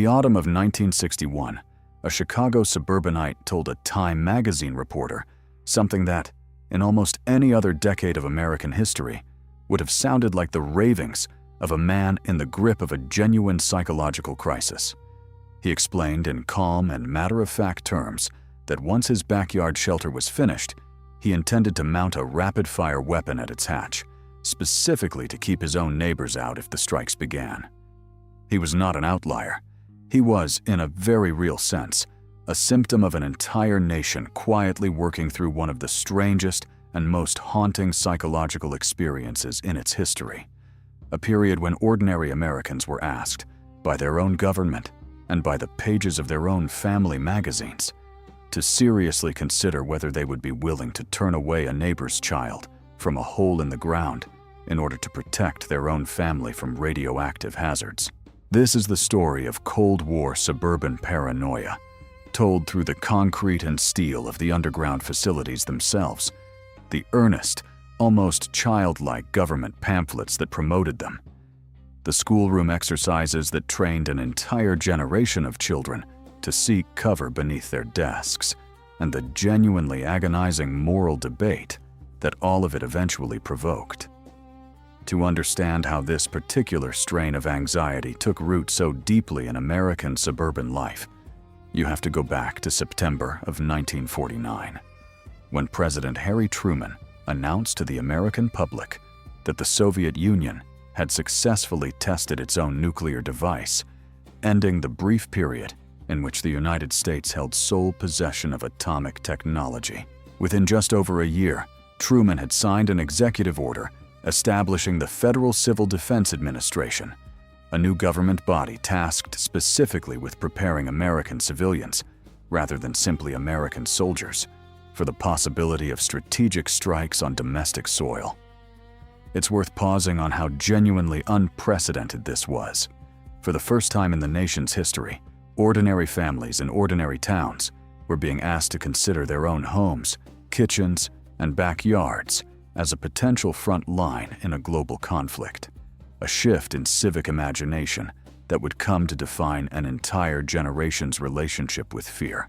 the autumn of 1961, a Chicago suburbanite told a Time magazine reporter something that, in almost any other decade of American history, would have sounded like the ravings of a man in the grip of a genuine psychological crisis. He explained in calm and matter-of-fact terms that once his backyard shelter was finished, he intended to mount a rapid-fire weapon at its hatch, specifically to keep his own neighbors out if the strikes began. He was not an outlier. He was, in a very real sense, a symptom of an entire nation quietly working through one of the strangest and most haunting psychological experiences in its history. A period when ordinary Americans were asked, by their own government and by the pages of their own family magazines, to seriously consider whether they would be willing to turn away a neighbor's child from a hole in the ground in order to protect their own family from radioactive hazards. This is the story of Cold War suburban paranoia, told through the concrete and steel of the underground facilities themselves, the earnest, almost childlike government pamphlets that promoted them, the schoolroom exercises that trained an entire generation of children to seek cover beneath their desks, and the genuinely agonizing moral debate that all of it eventually provoked. To understand how this particular strain of anxiety took root so deeply in American suburban life, you have to go back to September of 1949, when President Harry Truman announced to the American public that the Soviet Union had successfully tested its own nuclear device, ending the brief period in which the United States held sole possession of atomic technology. Within just over a year, Truman had signed an executive order establishing the Federal Civil Defense Administration, a new government body tasked specifically with preparing American civilians, rather than simply American soldiers, for the possibility of strategic strikes on domestic soil. It's worth pausing on how genuinely unprecedented this was. For the first time in the nation's history, ordinary families in ordinary towns were being asked to consider their own homes, kitchens, and backyards as a potential front line in a global conflict, a shift in civic imagination that would come to define an entire generation's relationship with fear.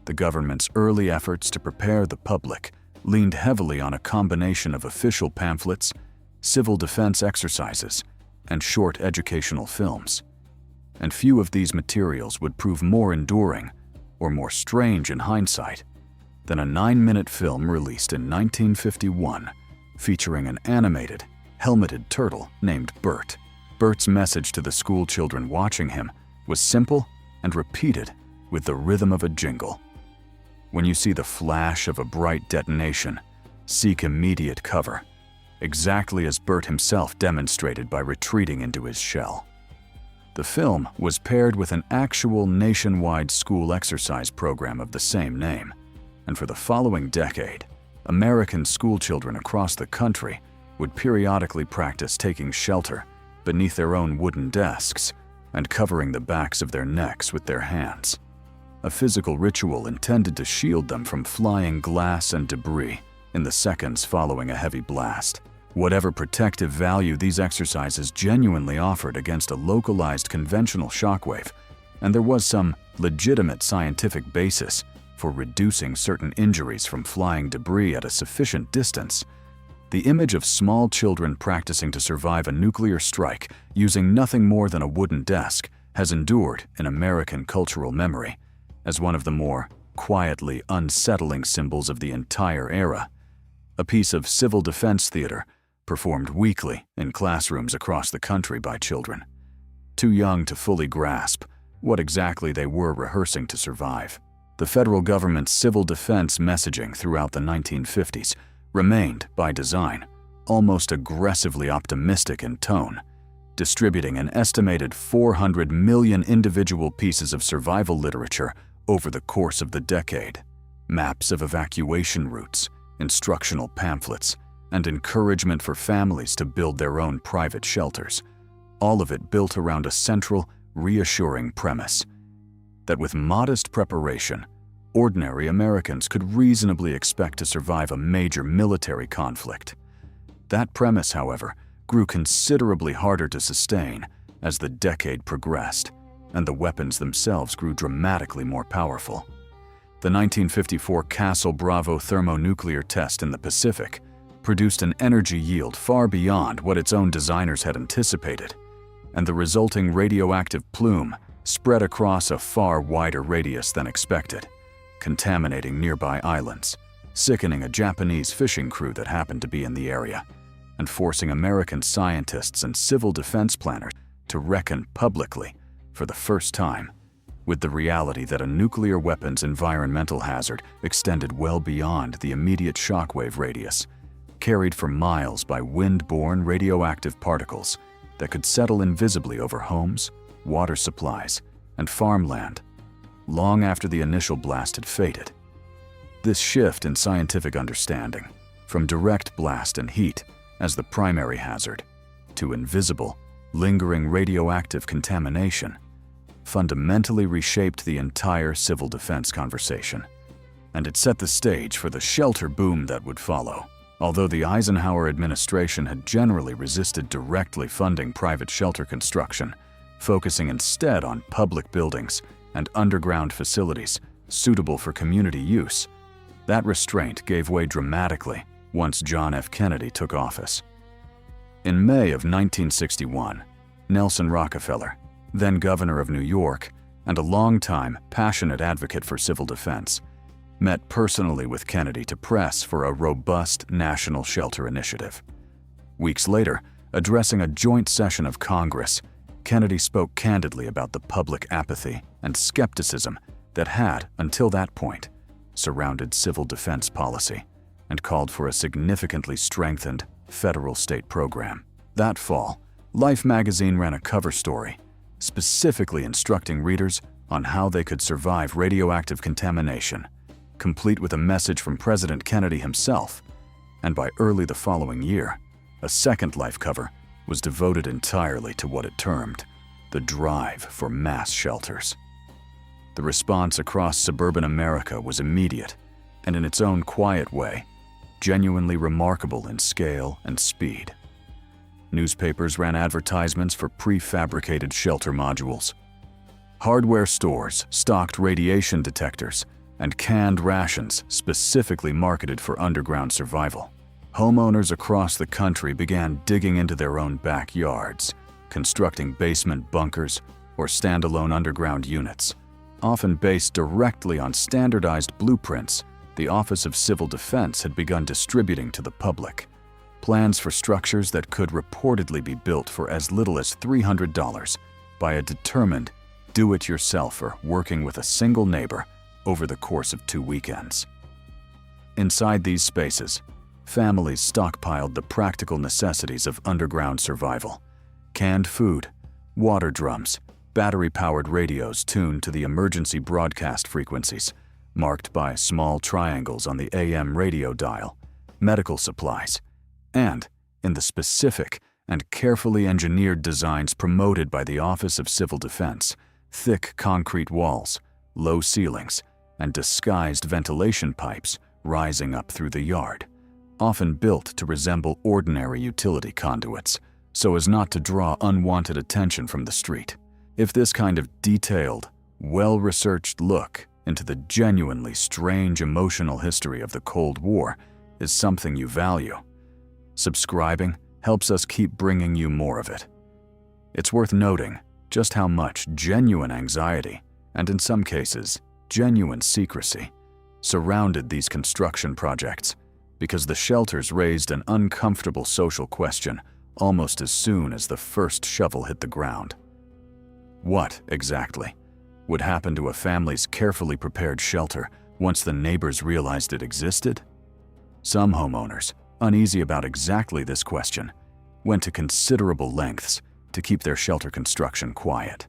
The government's early efforts to prepare the public leaned heavily on a combination of official pamphlets, civil defense exercises, and short educational films. And few of these materials would prove more enduring or more strange in hindsight than a 9-minute film released in 1951 featuring an animated, helmeted turtle named Bert. Bert's message to the school children watching him was simple and repeated with the rhythm of a jingle. When you see the flash of a bright detonation, seek immediate cover, exactly as Bert himself demonstrated by retreating into his shell. The film was paired with an actual nationwide school exercise program of the same name, and for the following decade, American schoolchildren across the country would periodically practice taking shelter beneath their own wooden desks and covering the backs of their necks with their hands, a physical ritual intended to shield them from flying glass and debris in the seconds following a heavy blast. Whatever protective value these exercises genuinely offered against a localized conventional shockwave, and there was some legitimate scientific basis for reducing certain injuries from flying debris at a sufficient distance, the image of small children practicing to survive a nuclear strike using nothing more than a wooden desk has endured in American cultural memory as one of the more quietly unsettling symbols of the entire era, a piece of civil defense theater performed weekly in classrooms across the country by children, too young to fully grasp what exactly they were rehearsing to survive. The federal government's civil defense messaging throughout the 1950s remained, by design, almost aggressively optimistic in tone, distributing an estimated 400 million individual pieces of survival literature over the course of the decade, maps of evacuation routes, instructional pamphlets, and encouragement for families to build their own private shelters, all of it built around a central, reassuring premise that with modest preparation, ordinary Americans could reasonably expect to survive a major military conflict. That premise, however, grew considerably harder to sustain as the decade progressed, and the weapons themselves grew dramatically more powerful. The 1954 Castle Bravo thermonuclear test in the Pacific produced an energy yield far beyond what its own designers had anticipated, and the resulting radioactive plume spread across a far wider radius than expected, contaminating nearby islands, sickening a Japanese fishing crew that happened to be in the area, and forcing American scientists and civil defense planners to reckon publicly, for the first time, with the reality that a nuclear weapon's environmental hazard extended well beyond the immediate shockwave radius, carried for miles by wind-borne radioactive particles that could settle invisibly over homes, water supplies, and farmland, long after the initial blast had faded. This shift in scientific understanding, from direct blast and heat as the primary hazard, to invisible, lingering radioactive contamination, fundamentally reshaped the entire civil defense conversation. And it set the stage for the shelter boom that would follow. Although the Eisenhower administration had generally resisted directly funding private shelter construction, focusing instead on public buildings and underground facilities suitable for community use, that restraint gave way dramatically once John F. Kennedy took office. In May of 1961, Nelson Rockefeller, then governor of New York and a longtime passionate advocate for civil defense, met personally with Kennedy to press for a robust national shelter initiative. Weeks later, addressing a joint session of Congress, Kennedy spoke candidly about the public apathy and skepticism that had, until that point, surrounded civil defense policy, and called for a significantly strengthened federal-state program. That fall, Life magazine ran a cover story, specifically instructing readers on how they could survive radioactive contamination, complete with a message from President Kennedy himself. And by early the following year, a second Life cover was devoted entirely to what it termed the drive for mass shelters. The response across suburban America was immediate and, in its own quiet way, genuinely remarkable in scale and speed. Newspapers ran advertisements for prefabricated shelter modules. Hardware stores stocked radiation detectors and canned rations specifically marketed for underground survival. Homeowners across the country began digging into their own backyards, constructing basement bunkers or standalone underground units, often based directly on standardized blueprints the Office of Civil Defense had begun distributing to the public. Plans for structures that could reportedly be built for as little as $300 by a determined do-it-yourselfer working with a single neighbor over the course of 2 weekends. Inside these spaces, families stockpiled the practical necessities of underground survival: canned food, water drums, battery-powered radios tuned to the emergency broadcast frequencies, marked by small triangles on the AM radio dial, medical supplies, and, in the specific and carefully engineered designs promoted by the Office of Civil Defense, thick concrete walls, low ceilings, and disguised ventilation pipes rising up through the yard, often built to resemble ordinary utility conduits, so as not to draw unwanted attention from the street. If this kind of detailed, well-researched look into the genuinely strange emotional history of the Cold War is something you value, subscribing helps us keep bringing you more of it. It's worth noting just how much genuine anxiety, and in some cases, genuine secrecy, surrounded these construction projects, because the shelters raised an uncomfortable social question almost as soon as the first shovel hit the ground. What, exactly, would happen to a family's carefully prepared shelter once the neighbors realized it existed? Some homeowners, uneasy about exactly this question, went to considerable lengths to keep their shelter construction quiet.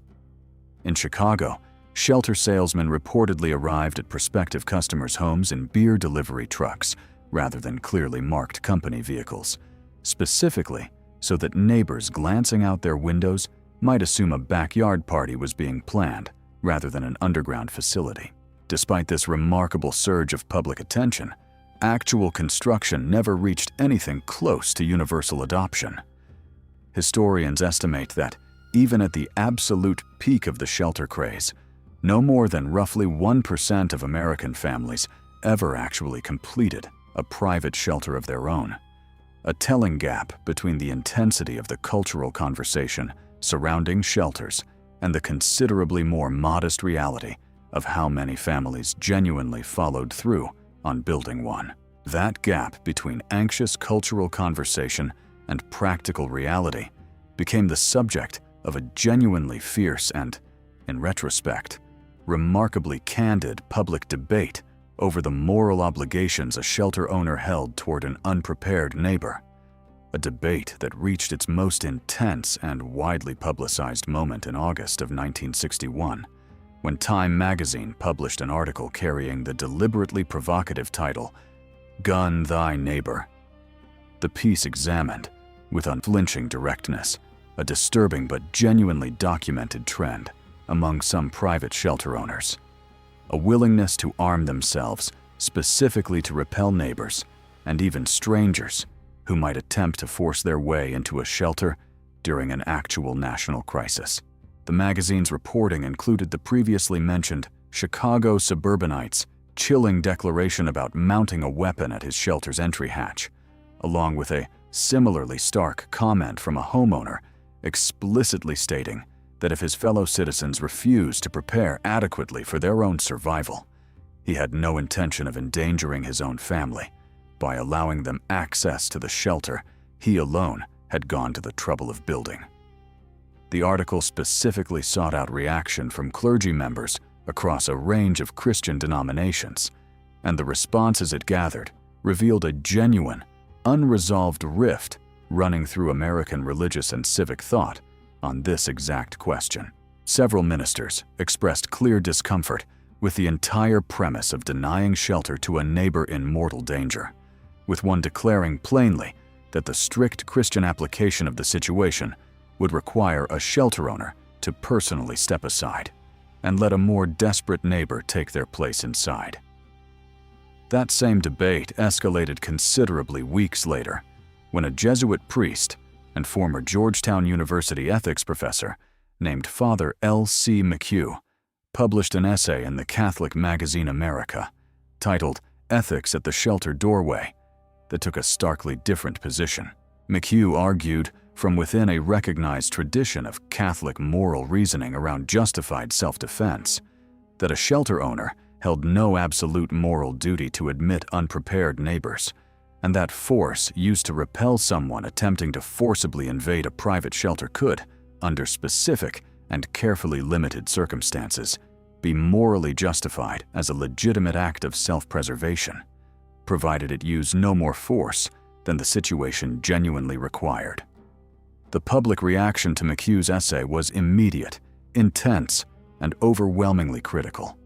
In Chicago, shelter salesmen reportedly arrived at prospective customers' homes in beer delivery trucks rather than clearly marked company vehicles, specifically so that neighbors glancing out their windows might assume a backyard party was being planned rather than an underground facility. Despite this remarkable surge of public attention, actual construction never reached anything close to universal adoption. Historians estimate that, even at the absolute peak of the shelter craze, no more than roughly 1% of American families ever actually completed a private shelter of their own. A telling gap between the intensity of the cultural conversation surrounding shelters and the considerably more modest reality of how many families genuinely followed through on building one. That gap between anxious cultural conversation and practical reality became the subject of a genuinely fierce and, in retrospect, remarkably candid public debate over the moral obligations a shelter owner held toward an unprepared neighbor. A debate that reached its most intense and widely publicized moment in August of 1961, when Time magazine published an article carrying the deliberately provocative title, "Gun Thy Neighbor." The piece examined, with unflinching directness, a disturbing but genuinely documented trend among some private shelter owners. A willingness to arm themselves specifically to repel neighbors and even strangers who might attempt to force their way into a shelter during an actual national crisis. The magazine's reporting included the previously mentioned Chicago suburbanite's chilling declaration about mounting a weapon at his shelter's entry hatch, along with a similarly stark comment from a homeowner explicitly stating that if his fellow citizens refused to prepare adequately for their own survival, he had no intention of endangering his own family by allowing them access to the shelter he alone had gone to the trouble of building. The article specifically sought out reaction from clergy members across a range of Christian denominations, and the responses it gathered revealed a genuine, unresolved rift running through American religious and civic thought on this exact question. Several ministers expressed clear discomfort with the entire premise of denying shelter to a neighbor in mortal danger, with one declaring plainly that the strict Christian application of the situation would require a shelter owner to personally step aside and let a more desperate neighbor take their place inside. That same debate escalated considerably weeks later when a Jesuit priest and former Georgetown University ethics professor named Father L.C. McHugh published an essay in the Catholic magazine America titled "Ethics at the Shelter Doorway" that took a starkly different position. McHugh argued from within a recognized tradition of Catholic moral reasoning around justified self-defense that a shelter owner held no absolute moral duty to admit unprepared neighbors, and that force used to repel someone attempting to forcibly invade a private shelter could, under specific and carefully limited circumstances, be morally justified as a legitimate act of self-preservation, provided it used no more force than the situation genuinely required. The public reaction to McHugh's essay was immediate, intense, and overwhelmingly critical.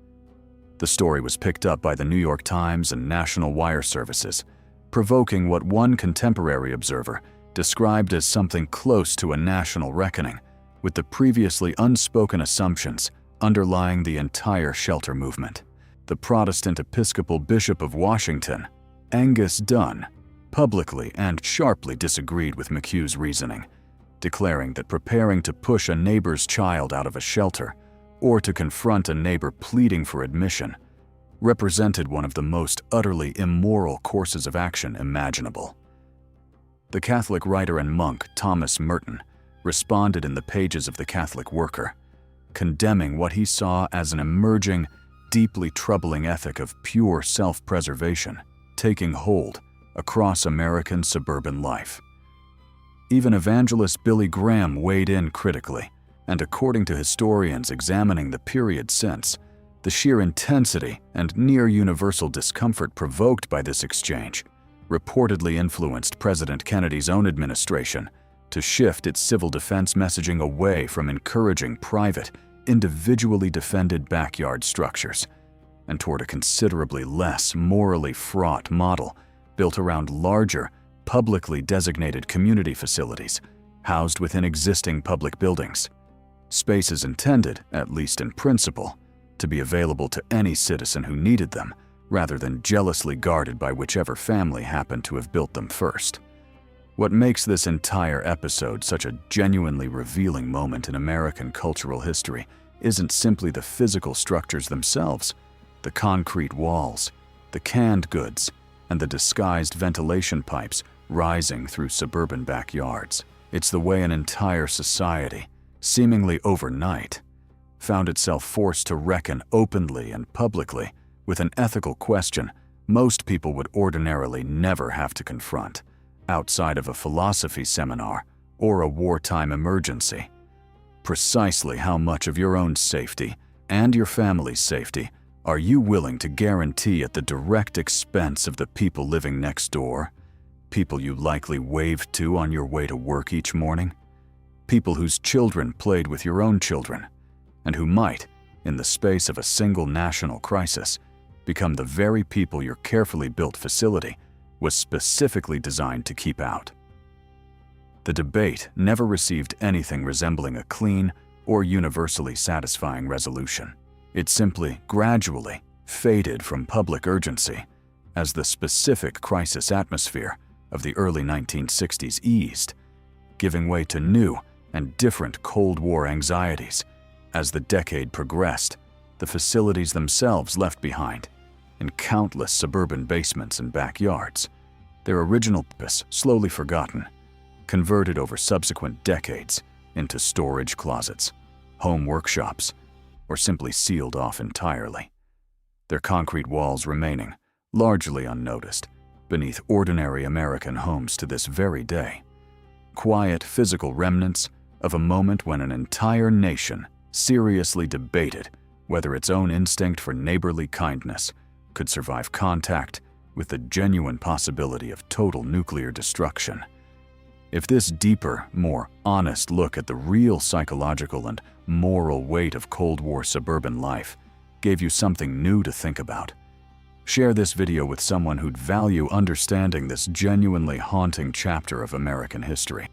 The story was picked up by the New York Times and national wire services, provoking what one contemporary observer described as something close to a national reckoning with the previously unspoken assumptions underlying the entire shelter movement. The Protestant Episcopal Bishop of Washington, Angus Dunn, publicly and sharply disagreed with McHugh's reasoning, declaring that preparing to push a neighbor's child out of a shelter or to confront a neighbor pleading for admission represented one of the most utterly immoral courses of action imaginable. The Catholic writer and monk Thomas Merton responded in the pages of the Catholic Worker, condemning what he saw as an emerging, deeply troubling ethic of pure self-preservation taking hold across American suburban life. Even evangelist Billy Graham weighed in critically, and according to historians examining the period since, the sheer intensity and near-universal discomfort provoked by this exchange reportedly influenced President Kennedy's own administration to shift its civil defense messaging away from encouraging private, individually defended backyard structures and toward a considerably less morally fraught model built around larger, publicly designated community facilities housed within existing public buildings. Spaces intended, at least in principle, to be available to any citizen who needed them, rather than jealously guarded by whichever family happened to have built them first. What makes this entire episode such a genuinely revealing moment in American cultural history isn't simply the physical structures themselves, the concrete walls, the canned goods, and the disguised ventilation pipes rising through suburban backyards. It's the way an entire society, seemingly overnight, found itself forced to reckon openly and publicly with an ethical question most people would ordinarily never have to confront outside of a philosophy seminar or a wartime emergency. Precisely how much of your own safety and your family's safety are you willing to guarantee at the direct expense of the people living next door? People you likely waved to on your way to work each morning? People whose children played with your own children, and who might, in the space of a single national crisis, become the very people your carefully built facility was specifically designed to keep out. The debate never received anything resembling a clean or universally satisfying resolution. It simply, gradually, faded from public urgency as the specific crisis atmosphere of the early 1960s eased, giving way to new and different Cold War anxieties. As the decade progressed, the facilities themselves left behind in countless suburban basements and backyards, their original purpose slowly forgotten, converted over subsequent decades into storage closets, home workshops, or simply sealed off entirely, their concrete walls remaining, largely unnoticed, beneath ordinary American homes to this very day. Quiet physical remnants of a moment when an entire nation seriously debated whether its own instinct for neighborly kindness could survive contact with the genuine possibility of total nuclear destruction. If this deeper, more honest look at the real psychological and moral weight of Cold War suburban life gave you something new to think about, share this video with someone who'd value understanding this genuinely haunting chapter of American history.